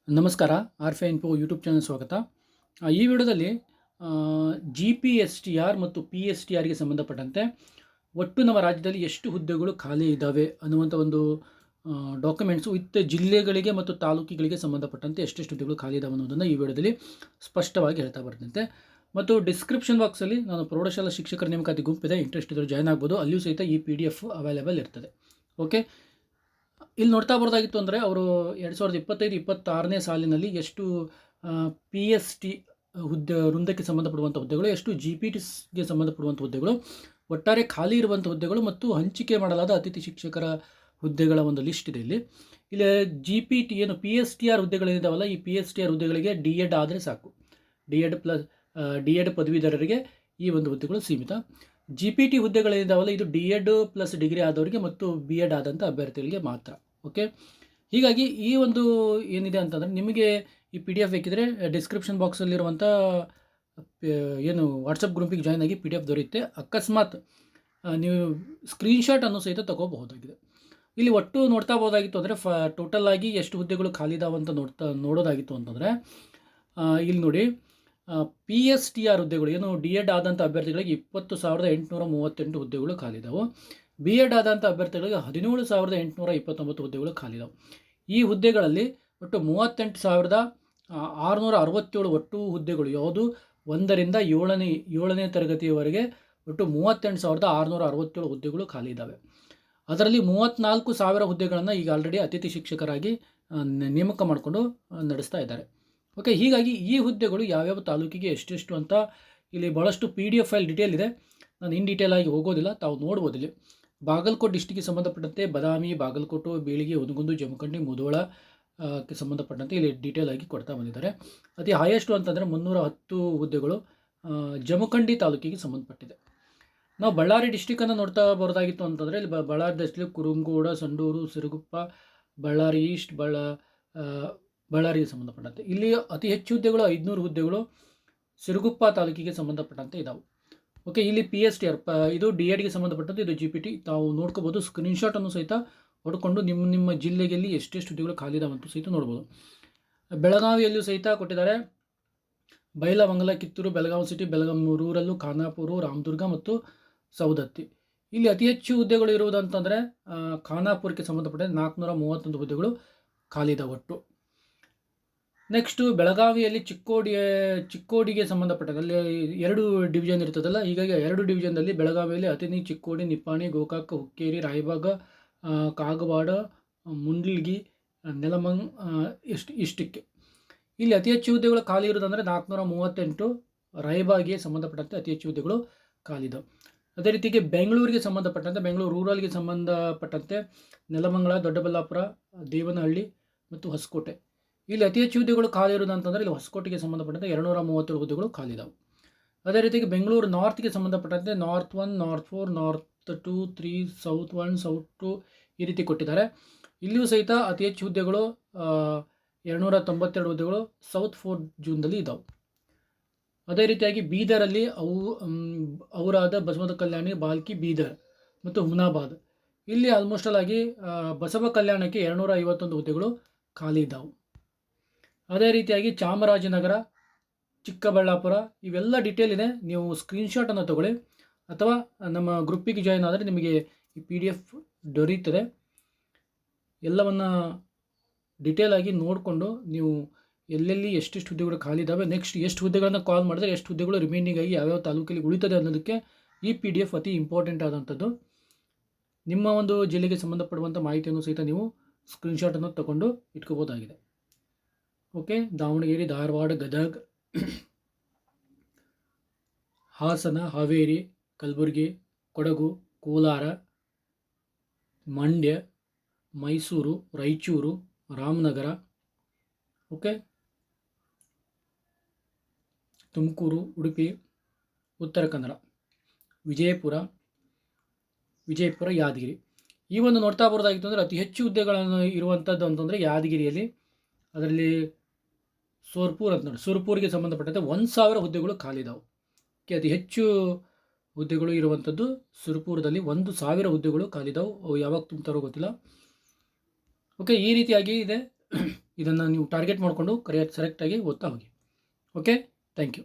ನಮಸ್ಕಾರ. ಆರ್ಫೆ info YouTube channel ಸ್ವಾಗತ. ಈ ವಿಡಿಯೋದಲ್ಲಿ GPSTR ಮತ್ತು PSTRಗೆ ಸಂಬಂಧಪಟ್ಟಂತೆ ಒಟ್ಟು ನಮ್ಮ ರಾಜ್ಯದಲ್ಲಿ ಎಷ್ಟು ಹುದ್ದೆಗಳು ಖಾಲಿ ಇದ್ದಾವೆ ಅನ್ನುವಂಥ ಒಂದು ಡಾಕ್ಯುಮೆಂಟ್ಸು ವಿತ್ ಜಿಲ್ಲೆಗಳಿಗೆ ಮತ್ತು ತಾಲೂಕುಗಳಿಗೆ ಸಂಬಂಧಪಟ್ಟಂತೆ ಎಷ್ಟೆಷ್ಟು ಹುದ್ದೆಗಳು ಖಾಲಿ ಇದ್ದಾವೆ ಅನ್ನೋದನ್ನು ಈ ವಿಡಿಯೋದಲ್ಲಿ ಸ್ಪಷ್ಟವಾಗಿ ಹೇಳ್ತಾ ಬರ್ತಿದ್ದೆ. ಮತ್ತು ಡಿಸ್ಕ್ರಿಪ್ಷನ್ ಬಾಕ್ಸಲ್ಲಿ ನಾನು ಪ್ರೌಢಶಾಲಾ ಶಿಕ್ಷಕರ ನೇಮಕಾತಿ ಗುಂಪಿದೆ, ಇಂಟ್ರೆಸ್ಟ್ ಇದ್ದರೆ ಜಾಯ್ನ್ ಆಗ್ಬೋದು. ಅಲ್ಲಿಯೂ ಸಹಿತ ಈ PDF ಅವೈಲೇಬಲ್ ಇರ್ತದೆ. ಓಕೆ, ಇಲ್ಲಿ ನೋಡ್ತಾ ಬರೋದಾಗಿತ್ತು ಅಂದರೆ ಅವರು 2025-26ನೇ ಸಾಲಿನಲ್ಲಿ ಎಷ್ಟು PST ವೃಂದಕ್ಕೆ ಸಂಬಂಧಪಡುವಂಥ ಹುದ್ದೆಗಳು, ಎಷ್ಟು GPTಗೆ ಸಂಬಂಧಪಡುವಂಥ ಹುದ್ದೆಗಳು, ಒಟ್ಟಾರೆ ಖಾಲಿ ಇರುವಂಥ ಹುದ್ದೆಗಳು ಮತ್ತು ಹಂಚಿಕೆ ಮಾಡಲಾದ ಅತಿಥಿ ಶಿಕ್ಷಕರ ಹುದ್ದೆಗಳ ಒಂದು ಲಿಸ್ಟ್ ಇದೆ. ಇಲ್ಲಿ GPT ಏನು PSTR ಹುದ್ದೆಗಳಿದ್ದಾವಲ್ಲ, ಈ PSTR ಹುದ್ದೆಗಳಿಗೆ D.Ed ಆದರೆ ಸಾಕು. D.Ed ಪದವೀಧರರಿಗೆ ಈ ಒಂದು ಹುದ್ದೆಗಳು ಸೀಮಿತ. GPT ಹುದ್ದೆಗಳಿದ್ದಾವಲ್ಲ, ಇದು D.Ed ಪ್ಲಸ್ ಡಿಗ್ರಿ ಆದವರಿಗೆ ಮತ್ತು B.Ed ಆದಂಥ ಅಭ್ಯರ್ಥಿಗಳಿಗೆ ಮಾತ್ರ. ಓಕೆ, ಹೀಗಾಗಿ ಈ ಒಂದು ಏನಿದೆ ಅಂತಂದರೆ ನಿಮಗೆ ಈ PDF ಬೇಕಿದ್ರೆ ಡಿಸ್ಕ್ರಿಪ್ಷನ್ ಬಾಕ್ಸಲ್ಲಿರುವಂಥ ಏನು ವಾಟ್ಸಪ್ ಗ್ರೂಪಿಗೆ ಜಾಯ್ನ್ ಆಗಿ PDF ದೊರೆಯುತ್ತೆ. ಅಕಸ್ಮಾತ್ ನೀವು ಸ್ಕ್ರೀನ್ಶಾಟನ್ನು ಸಹಿತ ತಗೋಬಹುದಾಗಿದೆ. ಇಲ್ಲಿ ಒಟ್ಟು ನೋಡ್ತಾ ಹೋದಾಗಿತ್ತು ಅಂದರೆ ಟೋಟಲ್ ಆಗಿ ಎಷ್ಟು ಹುದ್ದೆಗಳು ಖಾಲಿ ಇದಾವೆ ಅಂತ ನೋಡೋದಾಗಿತ್ತು ಅಂತಂದರೆ ಇಲ್ಲಿ ನೋಡಿ, PSTR ಹುದ್ದೆಗಳು ಏನು D.Ed ಆದಂಥ ಅಭ್ಯರ್ಥಿಗಳಿಗೆ 20,838 ಹುದ್ದೆಗಳು ಖಾಲಿದಾವೆ. B.Ed ಆದಂಥ ಅಭ್ಯರ್ಥಿಗಳಿಗೆ 17,829 ಹುದ್ದೆಗಳು ಖಾಲಿದಾವೆ. ಈ ಹುದ್ದೆಗಳಲ್ಲಿ ಒಟ್ಟು 38,667 ಒಟ್ಟು ಹುದ್ದೆಗಳು ಯಾವುದು 1ರಿಂದ 7ನೇ ತರಗತಿಯವರೆಗೆ ಒಟ್ಟು 38,667 ಹುದ್ದೆಗಳು ಖಾಲಿ ಇದ್ದಾವೆ. ಅದರಲ್ಲಿ 34,000 ಹುದ್ದೆಗಳನ್ನು ಈಗ ಆಲ್ರೆಡಿ ಅತಿಥಿ ಶಿಕ್ಷಕರಾಗಿ ನೇಮಕ ಮಾಡಿಕೊಂಡು ನಡೆಸ್ತಾ ಇದ್ದಾರೆ. ಓಕೆ, ಹೀಗಾಗಿ ಈ ಹುದ್ದೆಗಳು ಯಾವ್ಯಾವ ತಾಲೂಕಿಗೆ ಎಷ್ಟೆಷ್ಟು ಅಂತ ಇಲ್ಲಿ ಭಾಳಷ್ಟು PDF ಫೈಲ್ ಡೀಟೇಲ್ ಇದೆ. ನಾನು ಇನ್ ಡೀಟೇಲ್ ಆಗಿ ಹೋಗೋದಿಲ್ಲ, ತಾವು ನೋಡ್ಬೋದು. ಇಲ್ಲಿ ಬಾಗಲಕೋಟೆ ಡಿಸ್ಟಿಕ್ಗೆ ಸಂಬಂಧಪಟ್ಟಂತೆ ಬಾದಾಮಿ, ಬಾಗಲಕೋಟೆ, ಬೀಳಿಗೆ, ಹುನಗುಂದ, ಜಮಖಂಡಿ, ಮುಧೋಳ ಕ್ಕೆ ಸಂಬಂಧಪಟ್ಟಂತೆ ಇಲ್ಲಿ ಡೀಟೇಲ್ ಆಗಿ ಕೊಡ್ತಾ ಬಂದಿದ್ದಾರೆ. ಅತಿ ಹೈಯೆಸ್ಟು ಅಂತಂದರೆ 310 ಹುದ್ದೆಗಳು ಜಮಖಂಡಿ ತಾಲೂಕಿಗೆ ಸಂಬಂಧಪಟ್ಟಿದೆ. ನಾವು ಬಳ್ಳಾರಿ ಡಿಸ್ಟಿಕನ್ನು ನೋಡ್ತಾ ಬರೋದಾಗಿತ್ತು ಅಂತಂದರೆ ಇಲ್ಲಿ ಬಳ್ಳಾರಿ ಡಿಸ್ಟ್ರಿಕ್ಟ್ ಕುರುಂಗೋಡ, ಸಂಡೂರು, ಸಿರುಗುಪ್ಪ, ಬಳ್ಳಾರಿ ಈಸ್ಟ್, ಬಳ್ಳಾರಿಗೆ ಸಂಬಂಧಪಟ್ಟಂತೆ ಇಲ್ಲಿ ಅತಿ ಹೆಚ್ಚು ಹುದ್ದೆಗಳು 500 ಹುದ್ದೆಗಳು ಸಿರುಗುಪ್ಪ ತಾಲೂಕಿಗೆ ಸಂಬಂಧಪಟ್ಟಂತೆ ಇದ್ದಾವೆ. ಓಕೆ, ಇಲ್ಲಿ PSTR ಇದು D.Edಗೆ ಸಂಬಂಧಪಟ್ಟಂತೆ, ಇದು GPT. ತಾವು ನೋಡ್ಕೋಬೋದು, ಸ್ಕ್ರೀನ್ಶಾಟನ್ನು ಸಹಿತ ಹೊಡ್ಕೊಂಡು ನಿಮ್ಮ ಜಿಲ್ಲೆಯಲ್ಲಿ ಎಷ್ಟೆಷ್ಟು ಹುದ್ದೆಗಳು ಖಾಲಿ ಇದಾವಂತೂ ಸಹಿತ ನೋಡ್ಬೋದು. ಬೆಳಗಾವಿಯಲ್ಲೂ ಸಹಿತ ಕೊಟ್ಟಿದ್ದಾರೆ. ಬೈಲಹೊಂಗಲ, ಕಿತ್ತೂರು, ಬೆಳಗಾವಿ ಸಿಟಿ, ಬೆಳಗಾವಿ ರೂರಲ್ಲು, ಖಾನಾಪುರ, ರಾಮದುರ್ಗ ಮತ್ತು ಸೌದತ್ತಿ. ಇಲ್ಲಿ ಅತಿ ಹೆಚ್ಚು ಹುದ್ದೆಗಳು ಇರುವುದಂತಂದರೆ ಖಾನಾಪುರಕ್ಕೆ ಸಂಬಂಧಪಟ್ಟಂತೆ 431 ಹುದ್ದೆಗಳು ಖಾಲಿ ಇದಾವೆ ಒಟ್ಟು. ನೆಕ್ಸ್ಟು ಬೆಳಗಾವಿಯಲ್ಲಿ ಚಿಕ್ಕೋಡಿಗೆ ಸಂಬಂಧಪಟ್ಟಂತೆ ಅಲ್ಲಿ 2 ಡಿವಿಷನ್ ಇರ್ತದಲ್ಲ, ಹೀಗಾಗಿ 2 ಡಿವಿಷನ್ನಲ್ಲಿ ಬೆಳಗಾವಿಯಲ್ಲಿ ಅತಿನಿ, ಚಿಕ್ಕೋಡಿ, ನಿಪ್ಪಾಣಿ, ಗೋಕಾಕ, ಹುಕ್ಕೇರಿ, ರಾಯಬಾಗ, ಕಾಗವಾಡ, ಮುಂಡ್ಲಿಗಿ, ನೆಲಮಂಗ್ ಇಷ್ಟಕ್ಕೆ ಇಲ್ಲಿ ಅತಿ ಹೆಚ್ಚು ಹುದ್ದೆಗಳು ಖಾಲಿ ಇರೋದಂದರೆ 438 ರಾಯಬಾಗಿಗೆ ಸಂಬಂಧಪಟ್ಟಂತೆ ಅತಿ ಹೆಚ್ಚು ಹುದ್ದೆಗಳು ಖಾಲಿದಾವೆ. ಅದೇ ರೀತಿಗೆ ಬೆಂಗಳೂರಿಗೆ ಸಂಬಂಧಪಟ್ಟಂತೆ, ಬೆಂಗಳೂರು ರೂರಲ್ಗೆ ಸಂಬಂಧಪಟ್ಟಂತೆ ನೆಲಮಂಗಲ, ದೊಡ್ಡಬಳ್ಳಾಪುರ, ದೇವನಹಳ್ಳಿ ಮತ್ತು ಹೊಸಕೋಟೆ ಇಲ್ಲಿ ಅತಿ ಹೆಚ್ಚು ಹುದ್ದೆಗಳು ಖಾಲಿ ಇರೋದಂತಂದರೆ ಇಲ್ಲಿ ಹೊಸಕೋಟೆಗೆ ಸಂಬಂಧಪಟ್ಟಂತೆ 237 ಹುದ್ದೆಗಳು ಖಾಲಿ ಇದಾವೆ. ಅದೇ ರೀತಿಗೆ ಬೆಂಗಳೂರು ನಾರ್ತ್ಗೆ ಸಂಬಂಧಪಟ್ಟಂತೆ north 1, north 4, north 2, 3, south 1, south 2 ಈ ರೀತಿ ಕೊಟ್ಟಿದ್ದಾರೆ. ಇಲ್ಲಿಯೂ ಸಹಿತ ಅತಿ ಹೆಚ್ಚು ಹುದ್ದೆಗಳು 292 ಹುದ್ದೆಗಳು ಸೌತ್ 4 ಜೂನ್ದಲ್ಲಿ ಇದ್ದಾವೆ. ಅದೇ ರೀತಿಯಾಗಿ ಬೀದರಲ್ಲಿ ಔರಾದ, ಬಸವದ ಕಲ್ಯಾಣಿ, ಬಾಲ್ಕಿ, ಬೀದರ್ ಮತ್ತು ಹುಮನಾಬಾದ್ ಇಲ್ಲಿ ಆಲ್ಮೋಸ್ಟಲ್ ಆಗಿ ಬಸವ ಕಲ್ಯಾಣಕ್ಕೆ 251 ಹುದ್ದೆಗಳು ಖಾಲಿ ಇದ್ದಾವೆ. ಅದೇ ರೀತಿಯಾಗಿ ಚಾಮರಾಜನಗರ, ಚಿಕ್ಕಬಳ್ಳಾಪುರ ಇವೆಲ್ಲ ಡೀಟೇಲ್ ಇದೆ. ನೀವು ಸ್ಕ್ರೀನ್ಶಾಟನ್ನು ತಗೊಳ್ಳಿ ಅಥವಾ ನಮ್ಮ ಗ್ರೂಪಿಗೆ ಜಾಯ್ನ್ ಆದರೆ ನಿಮಗೆ ಈ PDF ದೊರೆಯುತ್ತದೆ. ಎಲ್ಲವನ್ನು ಡೀಟೇಲ್ ಆಗಿ ನೋಡಿಕೊಂಡು ನೀವು ಎಲ್ಲೆಲ್ಲಿ ಎಷ್ಟೆಷ್ಟು ಹುದ್ದೆಗಳು ಖಾಲಿ ಇದ್ದಾವೆ, ನೆಕ್ಸ್ಟ್ ಎಷ್ಟು ಹುದ್ದೆಗಳನ್ನು ಕಾಲ್ ಮಾಡಿದ್ರೆ ಎಷ್ಟು ಹುದ್ದೆಗಳು ರಿಮೈನಿಂಗ್ ಆಗಿ ಯಾವ್ಯಾವ ತಾಲೂಕಲ್ಲಿ ಉಳಿತದೆ ಅನ್ನೋದಕ್ಕೆ ಈ PDF ಅತಿ ಇಂಪಾರ್ಟೆಂಟ್ ಆದಂಥದ್ದು. ನಿಮ್ಮ ಒಂದು ಜಿಲ್ಲೆಗೆ ಸಂಬಂಧಪಡುವಂಥ ಮಾಹಿತಿಯನ್ನು ಸಹಿತ ನೀವು ಸ್ಕ್ರೀನ್ಶಾಟನ್ನು ತಗೊಂಡು ಇಟ್ಕೋಬೋದಾಗಿದೆ. ಓಕೆ, ದಾವಣಗೆರೆ, ಧಾರವಾಡ, ಗದಗ, ಹಾಸನ, ಹಾವೇರಿ, ಕಲಬುರಗಿ, ಕೊಡಗು, ಕೋಲಾರ, ಮಂಡ್ಯ, ಮೈಸೂರು, ರಾಯಚೂರು, ರಾಮನಗರ, ಓಕೆ, ತುಮಕೂರು, ಉಡುಪಿ, ಉತ್ತರ ಕನ್ನಡ, ವಿಜಯಪುರ, ಯಾದಗಿರಿ ಈ ಒಂದು ನೋಡ್ತಾ ಬರೋದಾಗಿತ್ತು ಅಂದರೆ ಅತಿ ಹೆಚ್ಚು ಹುದ್ದೆಗಳನ್ನು ಇರುವಂಥದ್ದು ಅಂತಂದರೆ ಯಾದಗಿರಿಯಲ್ಲಿ, ಅದರಲ್ಲಿ ಸೋರ್ಪುರ್ ಅಂತ ನೋಡಿ, ಸುರ್ಪುರ್ಗೆ ಸಂಬಂಧಪಟ್ಟಂತೆ 1,000 ಹುದ್ದೆಗಳು ಖಾಲಿ ಇದಾವೆ. ಅತಿ ಹೆಚ್ಚು ಹುದ್ದೆಗಳು ಇರುವಂಥದ್ದು ಸುರ್ಪುರದಲ್ಲಿ 1,000 ಹುದ್ದೆಗಳು ಖಾಲಿ ಇದಾವೆ. ಅವು ಯಾವಾಗ ತುಂಬ್ತಾರೋ ಗೊತ್ತಿಲ್ಲ. ಓಕೆ, ಈ ರೀತಿಯಾಗಿ ಇದೆ. ಇದನ್ನು ನೀವು ಟಾರ್ಗೆಟ್ ಮಾಡಿಕೊಂಡು ಸೆಲೆಕ್ಟಾಗಿ ಓದ್ತಾ ಹೋಗಿ. Okay, thank you.